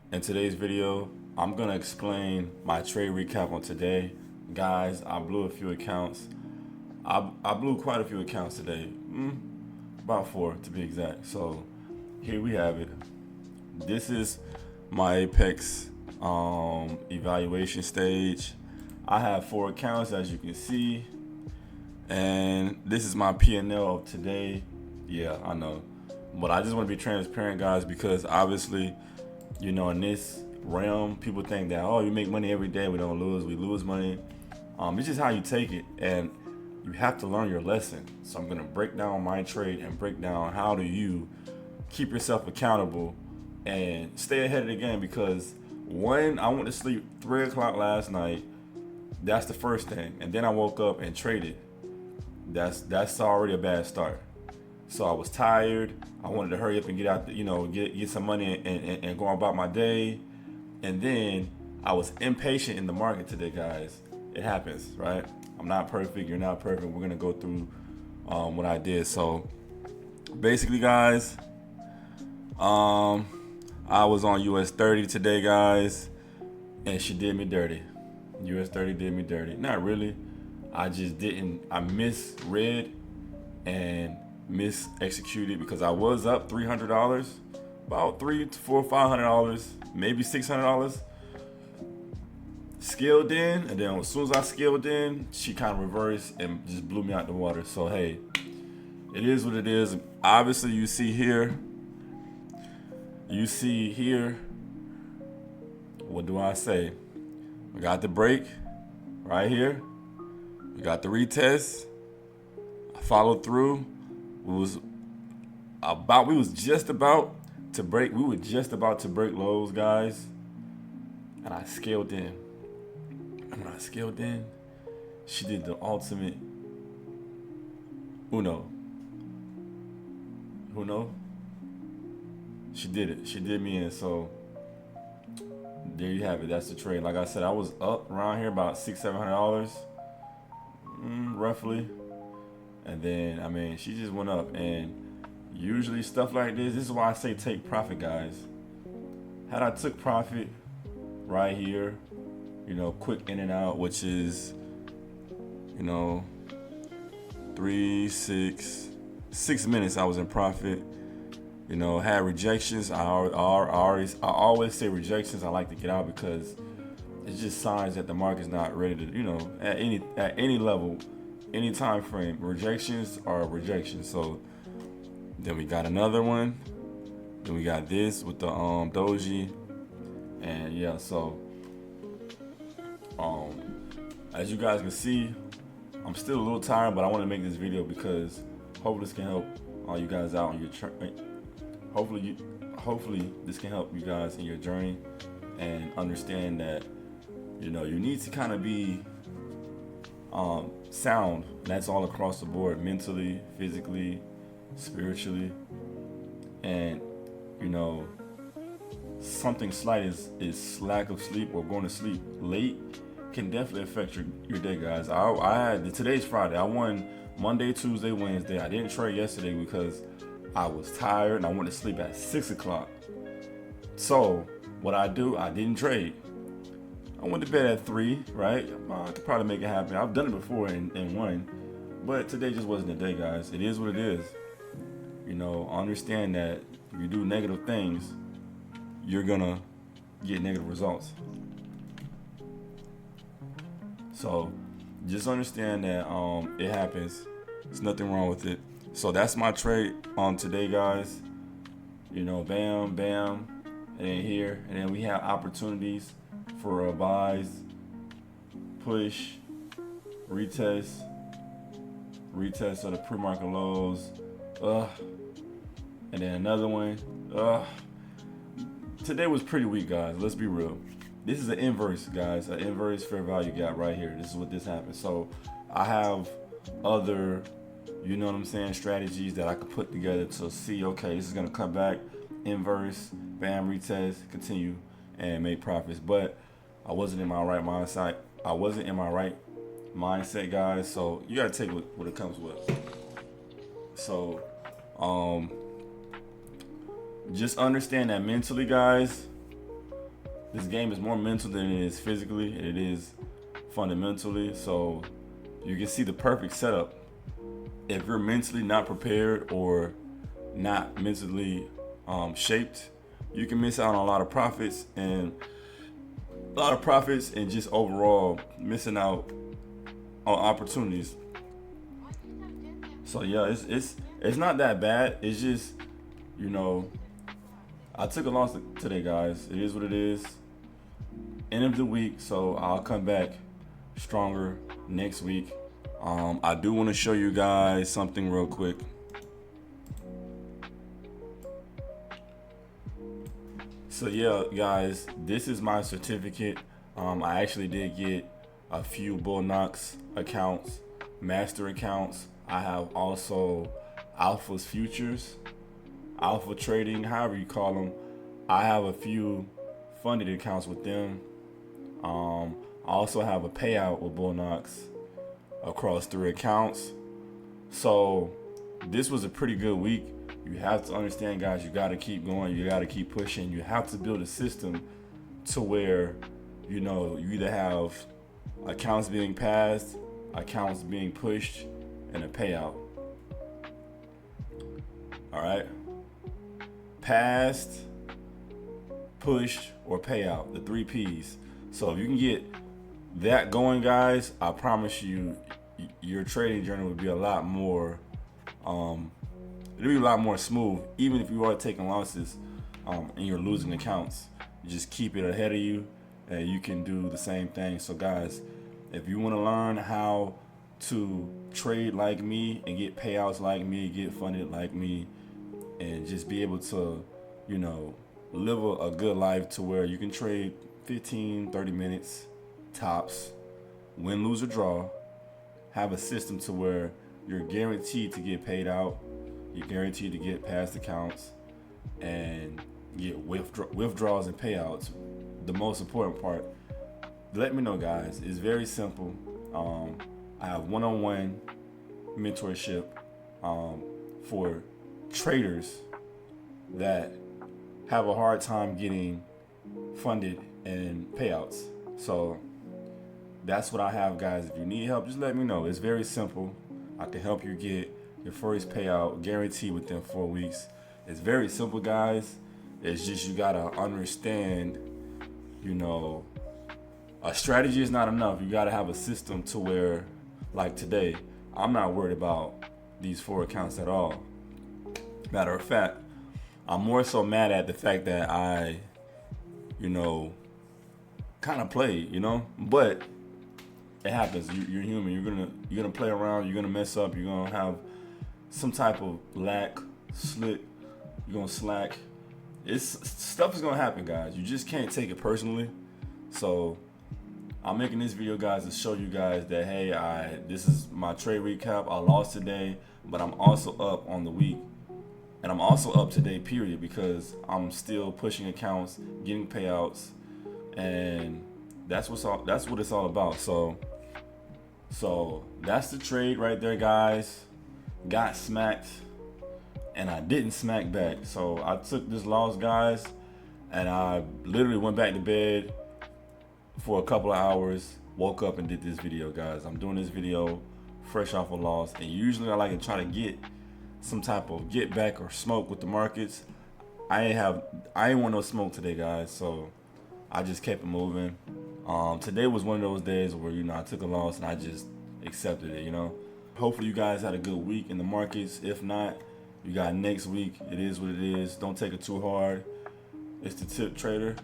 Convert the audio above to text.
In today's video, I'm gonna explain my trade recap on today. Guys, I blew a few accounts. I blew quite a few accounts today. About 4 to be exact. So here we have it. This is my Apex evaluation stage. I have 4 accounts, as you can see. And this is my P&L of today. Yeah, I know. But I just want to be transparent, guys, because obviously, in this realm, people think that, oh, you make money every day, we don't lose, we lose money. It's just how you take it, and you have to learn your lesson. So I'm gonna break down my trade and break down how do you keep yourself accountable and stay ahead of the game. Because when I went to sleep 3 o'clock last night, that's the first thing, and then I woke up and traded. That's already a bad start. So I was tired. I wanted to hurry up and get out, get some money and go about my day. And then I was impatient in the market today, guys. It happens, right? I'm not perfect. You're not perfect. We're gonna go through what I did. So basically, guys, I was on US 30 today, guys, and she did me dirty. US 30 did me dirty. Not really. I just didn't. I misread and mis-executed because I was up $300, about $300, $400, $500, maybe $600. Scaled in, and then as soon as I scaled in, she kind of reversed and just blew me out the water. So hey, it is what it is. Obviously, you see here. What do I say? We got the break right here. We got the retest. I followed through. We was just about to break. We were just about to break lows, guys. And I scaled in. And when I scaled in, she did the ultimate Uno. She did it. She did me in. So there you have it. That's the trade. Like I said, I was up around here about $600-700, roughly. And then, she just went up. And usually stuff like this is why I say take profit, guys. Had I took profit right here, quick in and out, which is, 6 minutes I was in profit. Had rejections. I always say rejections. I like to get out because it's just signs that the market's not ready to, at any level, any time frame. Rejections are rejections. So then we got another one. Then we got this with the doji. And yeah, so as you guys can see, I'm still a little tired, but I want to make this video because hopefully this can help all you guys out on your hopefully this can help you guys in your journey and understand that you need to kind of be sound. And that's all across the board, mentally, physically, spiritually. And something slight is lack of sleep or going to sleep late can definitely affect your day, guys. I had today's Friday. I won Monday, Tuesday, Wednesday. I didn't trade yesterday because I was tired and I went to sleep at 6 o'clock. So what I didn't trade. I went to bed at 3, right? I could probably make it happen. I've done it before and won. But today just wasn't the day, guys. It is what it is. Understand that if you do negative things, you're gonna get negative results. So just understand that it happens. There's nothing wrong with it. So that's my trade on today, guys. Bam, bam, and then here, and then we have opportunities for buys, push, retest of the pre-market lows, and then another one. Today was pretty weak, guys. Let's be real. This is an inverse, guys. An inverse fair value gap right here. This is what this happened. So I have other, strategies that I could put together to see, okay, this is gonna come back, inverse, bam, retest, continue, and make profits. But I wasn't in my right mindset. Guys. So you gotta take what it comes with. So, just understand that mentally, guys, this game is more mental than it is physically, and it is fundamentally. So you can see the perfect setup. If you're mentally not prepared or not mentally shaped, you can miss out on a lot of profits and just overall missing out on opportunities. So yeah, it's not that bad. It's just, you know, I took a loss today, guys. It is what it is. End of the week, so I'll come back stronger next week. I do want to show you guys something real quick. So yeah, guys, this is my certificate. I actually did get a few bulenox accounts, master accounts. I have also Alpha's futures, Alpha trading, however you call them. I have a few funded accounts with them. I also have a payout with bulenox across 3 accounts. So this was a pretty good week. You have to understand, guys, you got to keep going. You got to keep pushing. You have to build a system to where, you know, you either have accounts being passed, accounts being pushed, and a payout. All right. Passed, pushed, or payout. The 3 P's. So if you can get that going, guys, I promise you, your trading journey will be a lot more it'll be a lot more smooth, even if you are taking losses and you're losing accounts. You just keep it ahead of you and you can do the same thing. So guys, if you want to learn how to trade like me and get payouts like me, get funded like me, and just be able to, you know, live a good life to where you can trade 15-30 minutes tops, win, lose, or draw, have a system to where you're guaranteed to get paid out, you're guaranteed to get past accounts, and get withdrawals and payouts. The most important part, let me know, guys. It's very simple. I have one-on-one mentorship for traders that have a hard time getting funded and payouts. So that's what I have, guys. If you need help, just let me know. It's very simple. I can help you get your first payout guaranteed within 4 weeks. It's very simple, guys. It's just you gotta understand, you know, a strategy is not enough. You gotta have a system to where, like today, I'm not worried about these 4 accounts at all. Matter of fact, I'm more so mad at the fact that I, you know, kind of played, you know, but it happens. You're human. You're gonna play around. You're gonna mess up. You're gonna have some type of lack, slip. You're gonna slack. Stuff is gonna happen, guys. You just can't take it personally. So I'm making this video, guys, to show you guys that, hey, this is my trade recap. I lost today, but I'm also up on the week, and I'm also up today, period, because I'm still pushing accounts, getting payouts, and that's what it's all about. So that's the trade right there, guys. Got smacked, and I didn't smack back. So I took this loss, guys, and I literally went back to bed for a couple of hours, woke up and did this video, guys. I'm doing this video fresh off a loss, and usually I like to try to get some type of get back or smoke with the markets. I ain't want no smoke today, guys, so I just kept it moving. Today was one of those days where, you know, I took a loss and I just accepted it, you know. Hopefully you guys had a good week in the markets. If not, you got next week. It is what it is. Don't take it too hard. It's the Tip Trader.